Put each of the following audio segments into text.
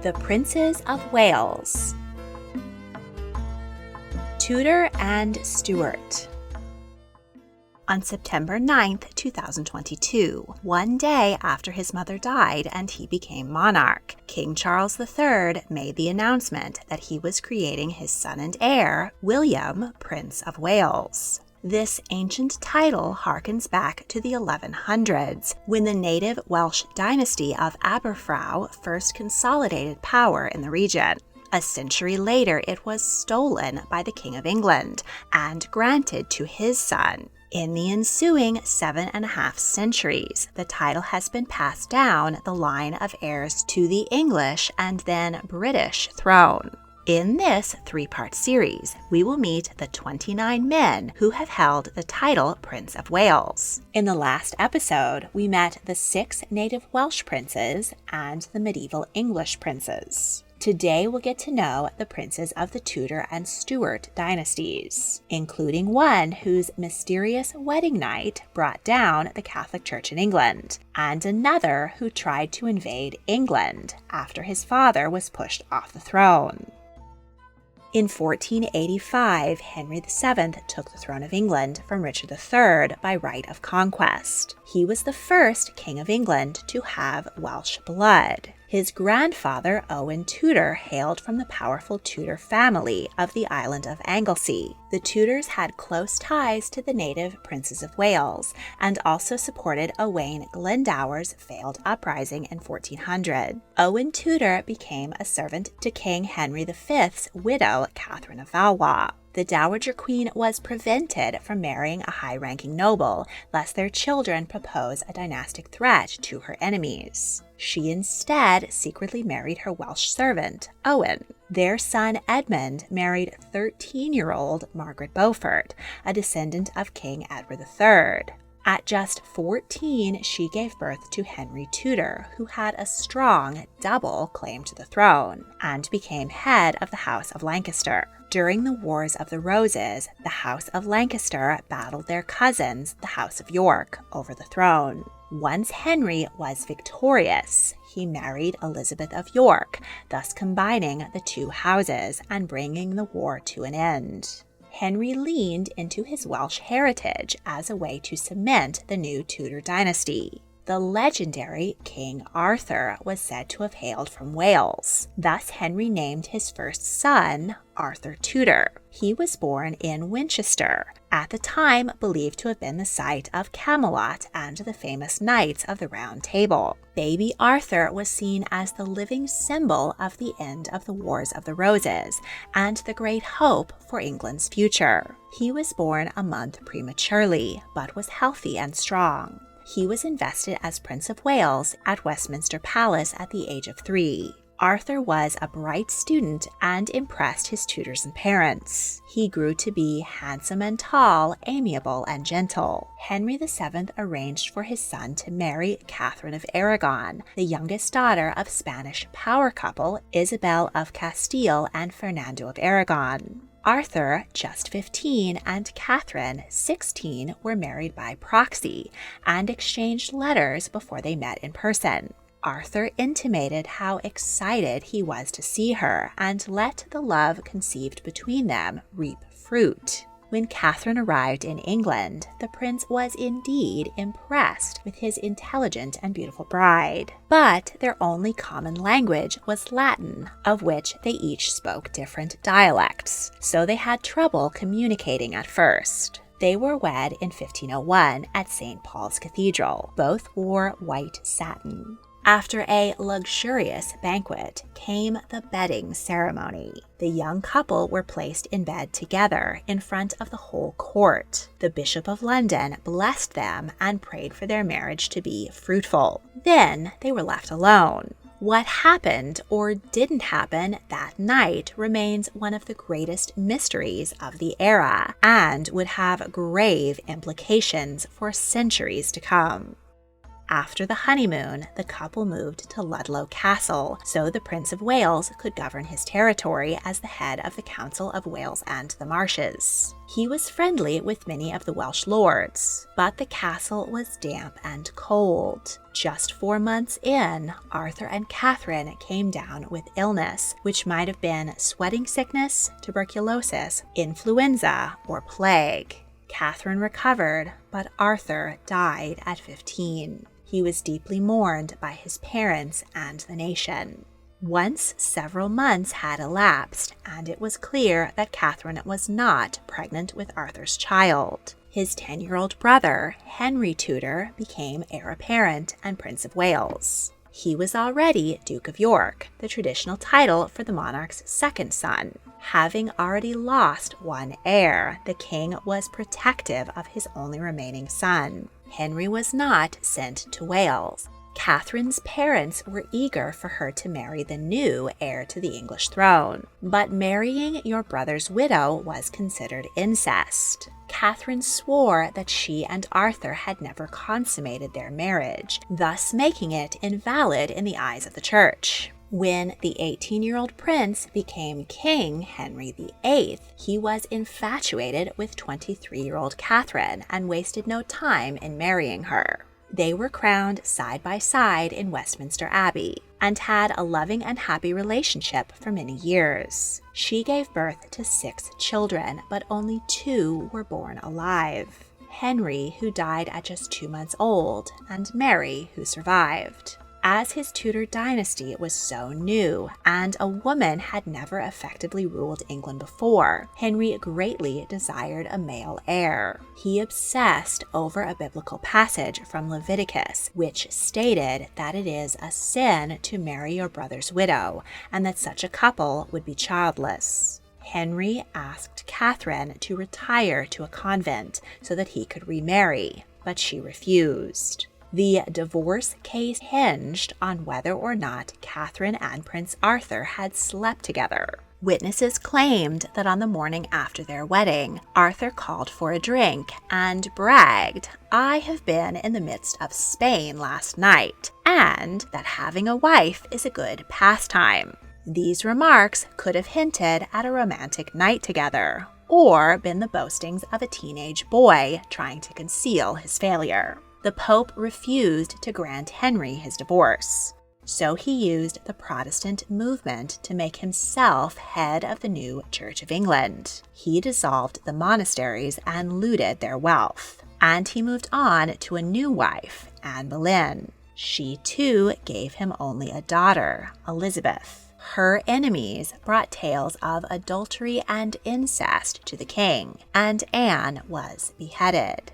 The Princes of Wales. Tudor and Stuart. On September 9, 2022, one day after his mother died and he became monarch, King Charles III made the announcement that he was creating his son and heir, William, Prince of Wales. This ancient title harkens back to the 1100s, when the native Welsh dynasty of Aberfraw first consolidated power in the region. A century later, it was stolen by the King of England and granted to his son. In the ensuing 7.5 centuries, the title has been passed down the line of heirs to the English and then British throne. In this 3-part series, we will meet the 29 men who have held the title Prince of Wales. In the last episode, we met the 6 native Welsh princes and the medieval English princes. Today we'll get to know the princes of the Tudor and Stuart dynasties, including one whose mysterious wedding night brought down the Catholic Church in England, and another who tried to invade England after his father was pushed off the throne. In 1485, Henry VII took the throne of England from Richard III by right of conquest. He was the first King of England to have Welsh blood. His grandfather, Owen Tudor, hailed from the powerful Tudor family of the island of Anglesey. The Tudors had close ties to the native princes of Wales and also supported Owain Glendower's failed uprising in 1400. Owen Tudor became a servant to King Henry V's widow, Catherine of Valois. The Dowager Queen was prevented from marrying a high-ranking noble, lest their children propose a dynastic threat to her enemies. She instead secretly married her Welsh servant, Owen. Their son Edmund married 13-year-old Margaret Beaufort, a descendant of King Edward III. At just 14, she gave birth to Henry Tudor, who had a strong double claim to the throne, and became head of the House of Lancaster. During the Wars of the Roses, the House of Lancaster battled their cousins, the House of York, over the throne. Once Henry was victorious, he married Elizabeth of York, thus combining the two houses and bringing the war to an end. Henry leaned into his Welsh heritage as a way to cement the new Tudor dynasty. The legendary King Arthur was said to have hailed from Wales. Thus, Henry named his first son Arthur Tudor. He was born in Winchester, at the time believed to have been the site of Camelot and the famous Knights of the Round Table. Baby Arthur was seen as the living symbol of the end of the Wars of the Roses and the great hope for England's future. He was born a month prematurely, but was healthy and strong. He was invested as Prince of Wales at Westminster Palace at the age of 3. Arthur was a bright student and impressed his tutors and parents. He grew to be handsome and tall, amiable and gentle. Henry VII arranged for his son to marry Catherine of Aragon, the youngest daughter of Spanish power couple Isabel of Castile and Fernando of Aragon. Arthur, just 15, and Catherine, 16, were married by proxy and exchanged letters before they met in person. Arthur intimated how excited he was to see her and let the love conceived between them reap fruit. When Catherine arrived in England, the prince was indeed impressed with his intelligent and beautiful bride. But their only common language was Latin, of which they each spoke different dialects, so they had trouble communicating at first. They were wed in 1501 at St. Paul's Cathedral. Both wore white satin. After a luxurious banquet came the bedding ceremony. The young couple were placed in bed together in front of the whole court. The Bishop of London blessed them and prayed for their marriage to be fruitful. Then they were left alone. What happened or didn't happen that night remains one of the greatest mysteries of the era and would have grave implications for centuries to come. After the honeymoon, the couple moved to Ludlow Castle, so the Prince of Wales could govern his territory as the head of the Council of Wales and the Marches. He was friendly with many of the Welsh lords, but the castle was damp and cold. Just 4 months in, Arthur and Catherine came down with illness, which might have been sweating sickness, tuberculosis, influenza, or plague. Catherine recovered, but Arthur died at 15. He was deeply mourned by his parents and the nation. Once several months had elapsed, and it was clear that Catherine was not pregnant with Arthur's child. His 10-year-old brother, Henry Tudor, became heir apparent and Prince of Wales. He was already Duke of York, the traditional title for the monarch's second son. Having already lost one heir, the king was protective of his only remaining son. Henry was not sent to Wales. Catherine's parents were eager for her to marry the new heir to the English throne, but marrying your brother's widow was considered incest. Catherine swore that she and Arthur had never consummated their marriage, thus making it invalid in the eyes of the church. When the 18-year-old prince became King Henry VIII, he was infatuated with 23-year-old Catherine and wasted no time in marrying her. They were crowned side by side in Westminster Abbey and had a loving and happy relationship for many years. She gave birth to 6 children, but only 2 were born alive. Henry, who died at just 2 months old, and Mary, who survived. As his Tudor dynasty was so new, and a woman had never effectively ruled England before, Henry greatly desired a male heir. He obsessed over a biblical passage from Leviticus, which stated that it is a sin to marry your brother's widow, and that such a couple would be childless. Henry asked Catherine to retire to a convent so that he could remarry, but she refused. The divorce case hinged on whether or not Catherine and Prince Arthur had slept together. Witnesses claimed that on the morning after their wedding, Arthur called for a drink and bragged, "I have been in the midst of Spain last night," and that having a wife is a good pastime. These remarks could have hinted at a romantic night together, or been the boastings of a teenage boy trying to conceal his failure. The Pope refused to grant Henry his divorce, so he used the Protestant movement to make himself head of the new Church of England. He dissolved the monasteries and looted their wealth, and he moved on to a new wife, Anne Boleyn. She too gave him only a daughter, Elizabeth. Her enemies brought tales of adultery and incest to the king, and Anne was beheaded.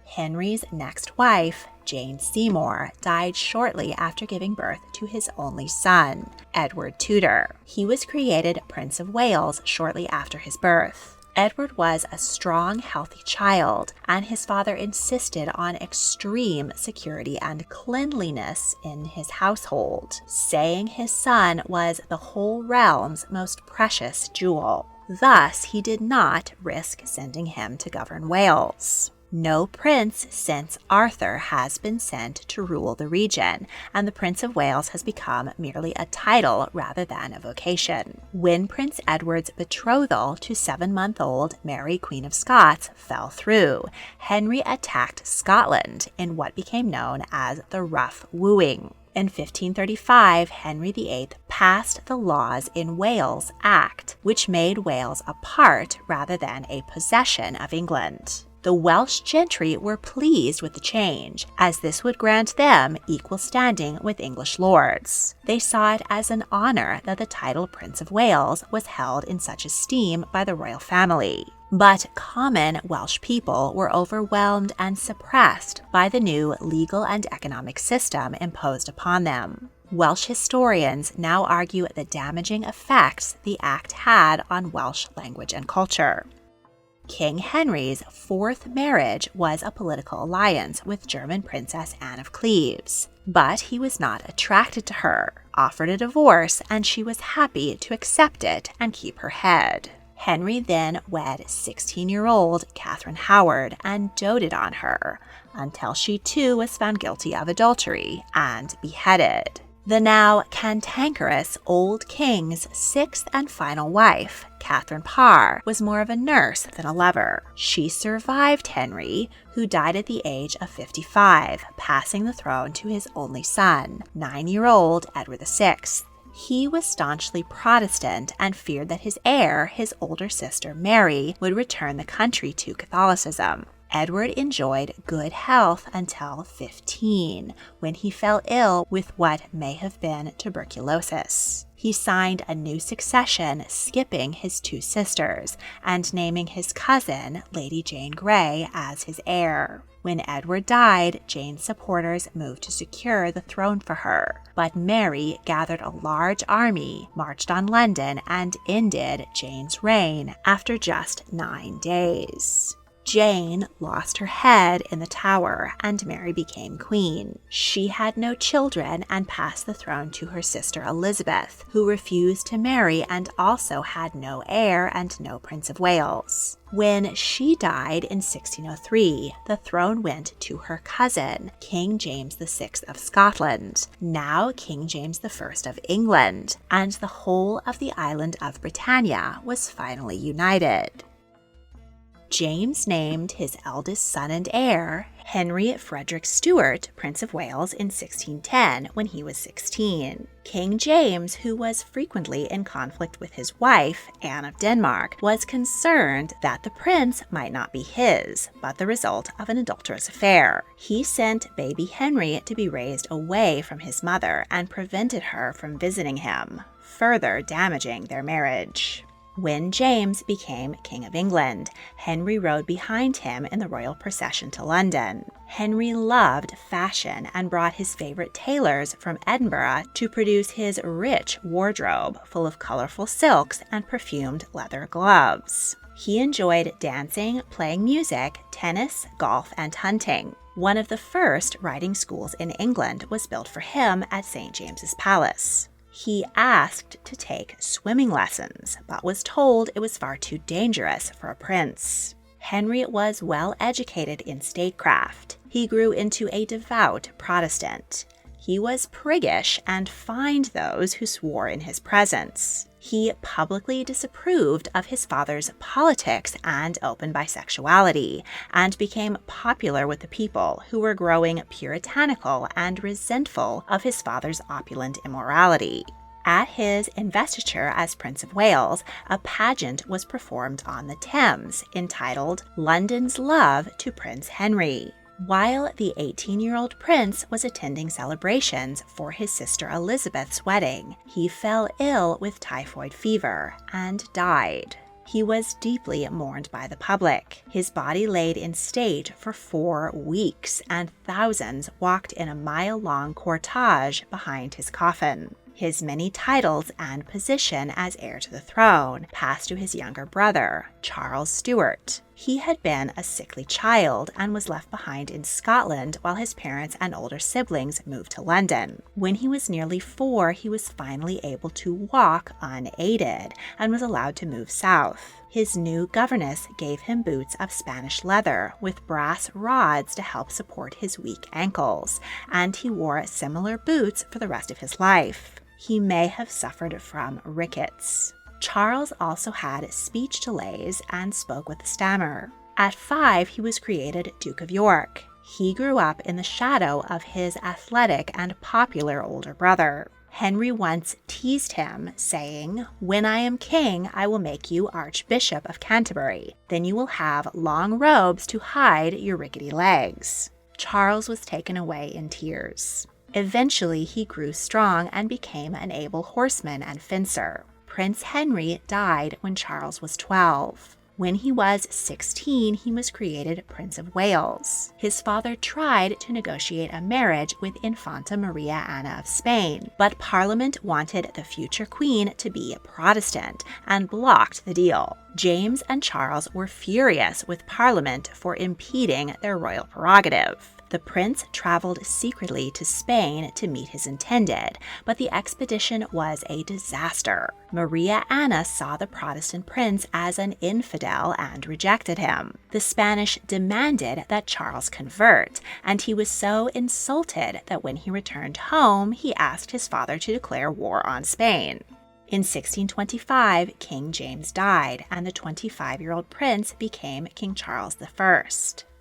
Henry's next wife, Jane Seymour, died shortly after giving birth to his only son, Edward Tudor. He was created Prince of Wales shortly after his birth. Edward was a strong, healthy child, and his father insisted on extreme security and cleanliness in his household, saying his son was the whole realm's most precious jewel. Thus, he did not risk sending him to govern Wales. No prince since Arthur has been sent to rule the region, and the Prince of Wales has become merely a title rather than a vocation. When Prince Edward's betrothal to 7-month-old Mary, Queen of Scots, fell through, Henry attacked Scotland in what became known as the Rough Wooing. In 1535, Henry VIII passed the Laws in Wales Act, which made Wales a part rather than a possession of England. The Welsh gentry were pleased with the change, as this would grant them equal standing with English lords. They saw it as an honor that the title Prince of Wales was held in such esteem by the royal family. But common Welsh people were overwhelmed and suppressed by the new legal and economic system imposed upon them. Welsh historians now argue the damaging effects the act had on Welsh language and culture. King Henry's 4th marriage was a political alliance with German Princess Anne of Cleves, but he was not attracted to her, offered a divorce, and she was happy to accept it and keep her head. Henry then wed 16-year-old Catherine Howard and doted on her until she too was found guilty of adultery and beheaded. The now cantankerous old king's sixth and final wife, Catherine Parr, was more of a nurse than a lover. She survived Henry, who died at the age of 55, passing the throne to his only son, 9-year-old Edward VI. He was staunchly Protestant and feared that his heir, his older sister Mary, would return the country to Catholicism. Edward enjoyed good health until 15, when he fell ill with what may have been tuberculosis. He signed a new succession, skipping his two sisters and naming his cousin, Lady Jane Grey, as his heir. When Edward died, Jane's supporters moved to secure the throne for her, but Mary gathered a large army, marched on London, and ended Jane's reign after just 9 days. Jane lost her head in the Tower, and Mary became queen. She had no children and passed the throne to her sister Elizabeth, who refused to marry and also had no heir and no Prince of Wales. When she died in 1603, the throne went to her cousin, King James VI of Scotland, now King James I of England, and the whole of the island of Britannia was finally united. James named his eldest son and heir, Henry Frederick Stuart, Prince of Wales, in 1610 when he was 16. King James, who was frequently in conflict with his wife, Anne of Denmark, was concerned that the prince might not be his, but the result of an adulterous affair. He sent baby Henry to be raised away from his mother and prevented her from visiting him, further damaging their marriage. When James became King of England, Henry rode behind him in the royal procession to London. Henry loved fashion and brought his favorite tailors from Edinburgh to produce his rich wardrobe full of colorful silks and perfumed leather gloves. He enjoyed dancing, playing music, tennis, golf, and hunting. One of the first riding schools in England was built for him at St. James's Palace. He asked to take swimming lessons, but was told it was far too dangerous for a prince. Henry was well educated in statecraft. He grew into a devout Protestant. He was priggish and fined those who swore in his presence. He publicly disapproved of his father's politics and open bisexuality, and became popular with the people who were growing puritanical and resentful of his father's opulent immorality. At his investiture as Prince of Wales, a pageant was performed on the Thames entitled London's Love to Prince Henry. While the 18-year-old prince was attending celebrations for his sister Elizabeth's wedding, he fell ill with typhoid fever and died. He was deeply mourned by the public. His body laid in state for 4 weeks, and thousands walked in a mile-long cortege behind his coffin. His many titles and position as heir to the throne passed to his younger brother, Charles Stuart. He had been a sickly child and was left behind in Scotland while his parents and older siblings moved to London. When he was nearly 4, he was finally able to walk unaided and was allowed to move south. His new governess gave him boots of Spanish leather with brass rods to help support his weak ankles, and he wore similar boots for the rest of his life. He may have suffered from rickets. Charles also had speech delays and spoke with a stammer. At 5, he was created Duke of York. He grew up in the shadow of his athletic and popular older brother. Henry once teased him, saying, "When I am king, I will make you Archbishop of Canterbury. Then you will have long robes to hide your rickety legs." Charles was taken away in tears. Eventually, he grew strong and became an able horseman and fencer. Prince Henry died when Charles was 12. When he was 16, he was created Prince of Wales. His father tried to negotiate a marriage with Infanta Maria Anna of Spain, but Parliament wanted the future queen to be Protestant and blocked the deal. James and Charles were furious with Parliament for impeding their royal prerogative. The prince traveled secretly to Spain to meet his intended, but the expedition was a disaster. Maria Anna saw the Protestant prince as an infidel and rejected him. The Spanish demanded that Charles convert, and he was so insulted that when he returned home, he asked his father to declare war on Spain. In 1625, King James died, and the 25-year-old prince became King Charles I.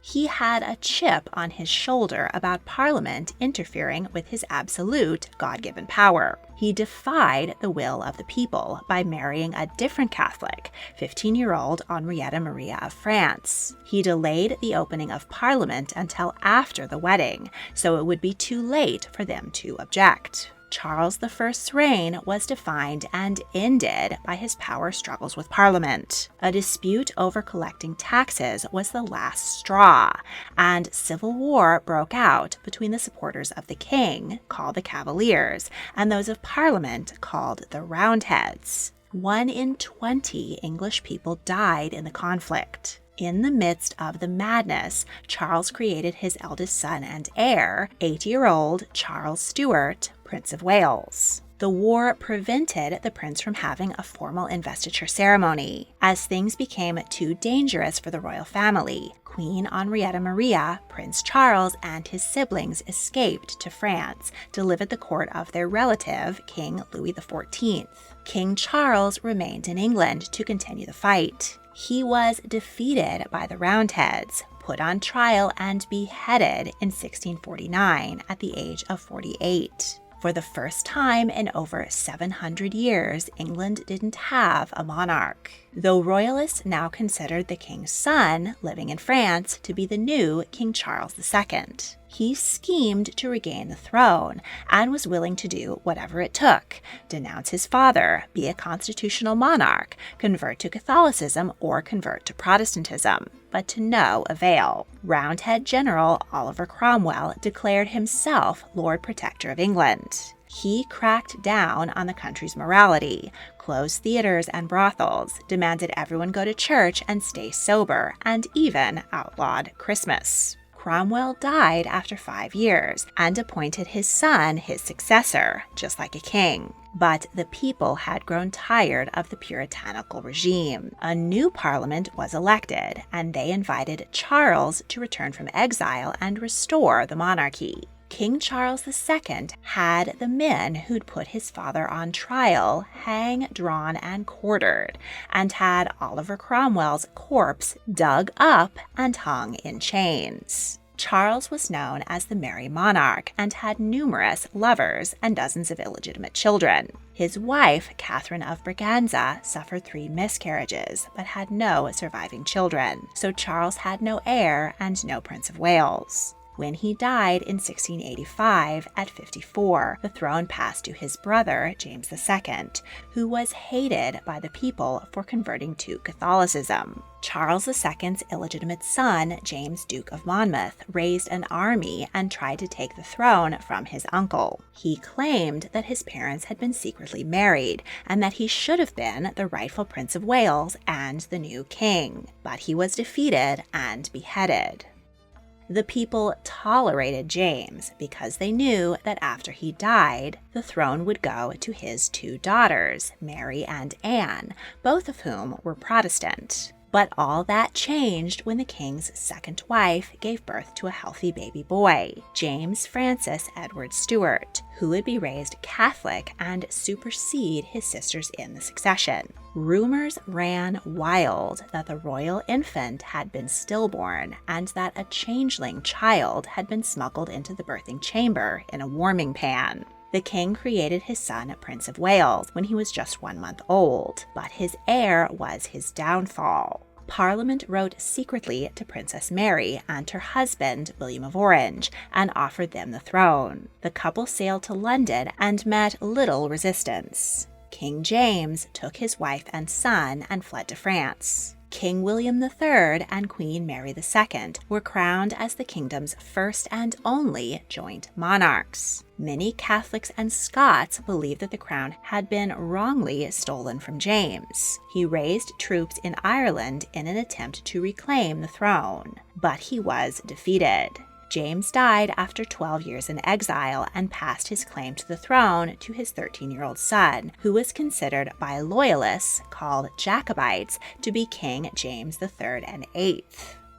He had a chip on his shoulder about Parliament interfering with his absolute God-given power. He defied the will of the people by marrying a different Catholic, 15-year-old Henrietta Maria of France. He delayed the opening of Parliament until after the wedding, so it would be too late for them to object. Charles I's reign was defined and ended by his power struggles with Parliament. A dispute over collecting taxes was the last straw, and civil war broke out between the supporters of the king, called the Cavaliers, and those of Parliament, called the Roundheads. 1 in 20 English people died in the conflict. In the midst of the madness, Charles created his eldest son and heir, 8-year-old Charles Stuart, Prince of Wales. The war prevented the prince from having a formal investiture ceremony. As things became too dangerous for the royal family, Queen Henrietta Maria, Prince Charles, and his siblings escaped to France, to live at the court of their relative, King Louis XIV. King Charles remained in England to continue the fight. He was defeated by the Roundheads, put on trial, and beheaded in 1649 at the age of 48. For the first time in over 700 years, England didn't have a monarch. Though royalists now considered the king's son, living in France, to be the new King Charles II. He schemed to regain the throne and was willing to do whatever it took: denounce his father, be a constitutional monarch, convert to Catholicism, or convert to Protestantism, but to no avail. Roundhead General Oliver Cromwell declared himself Lord Protector of England. He cracked down on the country's morality, closed theaters and brothels, demanded everyone go to church and stay sober, and even outlawed Christmas. Cromwell died after 5 years and appointed his son his successor, just like a king. But the people had grown tired of the puritanical regime. A new parliament was elected, and they invited Charles to return from exile and restore the monarchy. King Charles II had the men who'd put his father on trial hang, drawn, and quartered, and had Oliver Cromwell's corpse dug up and hung in chains. Charles was known as the Merry Monarch and had numerous lovers and dozens of illegitimate children. His wife, Catherine of Braganza, suffered 3 miscarriages but had no surviving children, so Charles had no heir and no Prince of Wales. When he died in 1685 at 54, the throne passed to his brother, James II, who was hated by the people for converting to Catholicism. Charles II's illegitimate son, James, Duke of Monmouth, raised an army and tried to take the throne from his uncle. He claimed that his parents had been secretly married and that he should have been the rightful Prince of Wales and the new king, but he was defeated and beheaded. The people tolerated James because they knew that after he died, the throne would go to his 2 daughters, Mary and Anne, both of whom were Protestant. But all that changed when the king's second wife gave birth to a healthy baby boy, James Francis Edward Stuart, who would be raised Catholic and supersede his sisters in the succession. Rumors ran wild that the royal infant had been stillborn and that a changeling child had been smuggled into the birthing chamber in a warming pan. The king created his son Prince of Wales when he was just 1 month old, but his heir was his downfall. Parliament wrote secretly to Princess Mary and her husband, William of Orange, and offered them the throne. The couple sailed to London and met little resistance. King James took his wife and son and fled to France. King William III and Queen Mary II were crowned as the kingdom's first and only joint monarchs. Many Catholics and Scots believed that the crown had been wrongly stolen from James. He raised troops in Ireland in an attempt to reclaim the throne, but he was defeated. James died after 12 years in exile and passed his claim to the throne to his 13-year-old son, who was considered by loyalists, called Jacobites, to be King James III and VIII.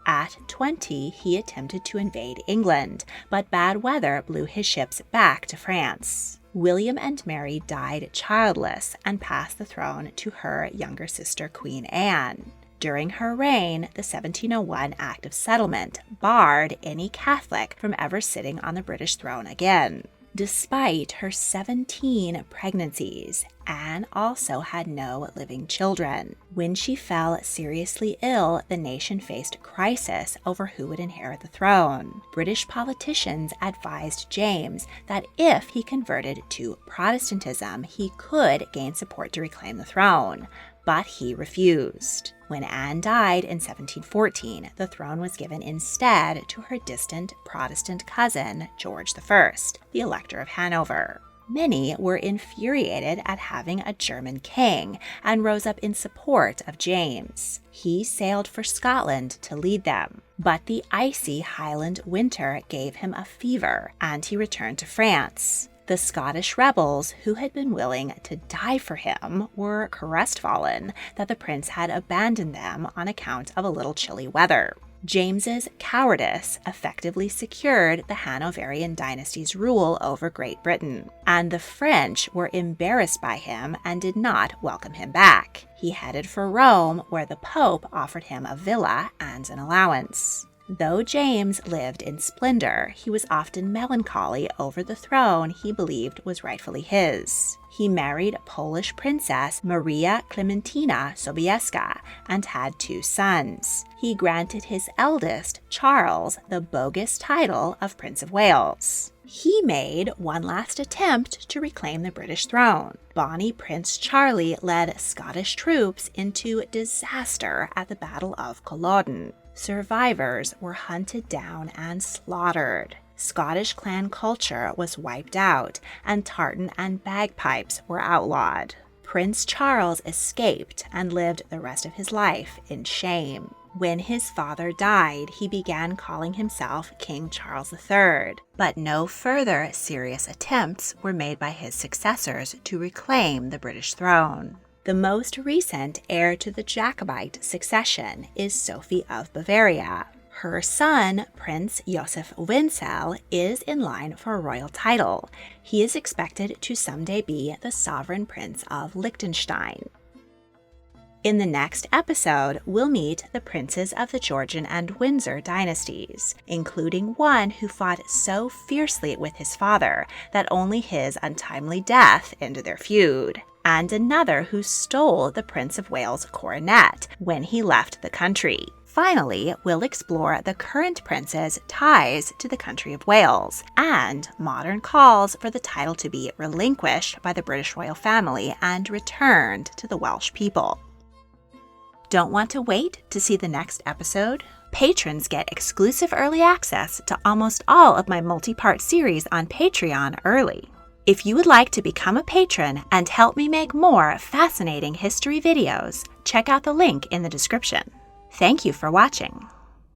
At 20, he attempted to invade England, but bad weather blew his ships back to France. William and Mary died childless and passed the throne to her younger sister, Queen Anne. During her reign, the 1701 Act of Settlement barred any Catholic from ever sitting on the British throne again. Despite her 17 pregnancies, Anne also had no living children. When she fell seriously ill, the nation faced a crisis over who would inherit the throne. British politicians advised James that if he converted to Protestantism, he could gain support to reclaim the throne, but he refused. When Anne died in 1714, the throne was given instead to her distant Protestant cousin, George I, the Elector of Hanover. Many were infuriated at having a German king and rose up in support of James. He sailed for Scotland to lead them, but the icy Highland winter gave him a fever, and he returned to France. The Scottish rebels, who had been willing to die for him, were crestfallen that the prince had abandoned them on account of a little chilly weather. James's cowardice effectively secured the Hanoverian dynasty's rule over Great Britain, and the French were embarrassed by him and did not welcome him back. He headed for Rome, where the Pope offered him a villa and an allowance. Though James lived in splendor, he was often melancholy over the throne he believed was rightfully his. He married Polish princess Maria Klementyna Sobieska and had 2 sons. He granted his eldest, Charles, the bogus title of Prince of Wales. He made one last attempt to reclaim the British throne. Bonnie Prince Charlie led Scottish troops into disaster at the Battle of Culloden. Survivors were hunted down and slaughtered. Scottish clan culture was wiped out, and tartan and bagpipes were outlawed. Prince Charles escaped and lived the rest of his life in shame. When his father died, he began calling himself King Charles III, but no further serious attempts were made by his successors to reclaim the British throne. The most recent heir to the Jacobite succession is Sophie of Bavaria. Her son, Prince Joseph Wenzel, is in line for a royal title. He is expected to someday be the sovereign prince of Liechtenstein. In the next episode, we'll meet the princes of the Georgian and Windsor dynasties, including one who fought so fiercely with his father that only his untimely death ended their feud, and another who stole the Prince of Wales' coronet when he left the country. Finally, we'll explore the current prince's ties to the country of Wales and modern calls for the title to be relinquished by the British royal family and returned to the Welsh people. Don't want to wait to see the next episode? Patrons get exclusive early access to almost all of my multi-part series on Patreon early. If you would like to become a patron and help me make more fascinating history videos, check out the link in the description. Thank you for watching.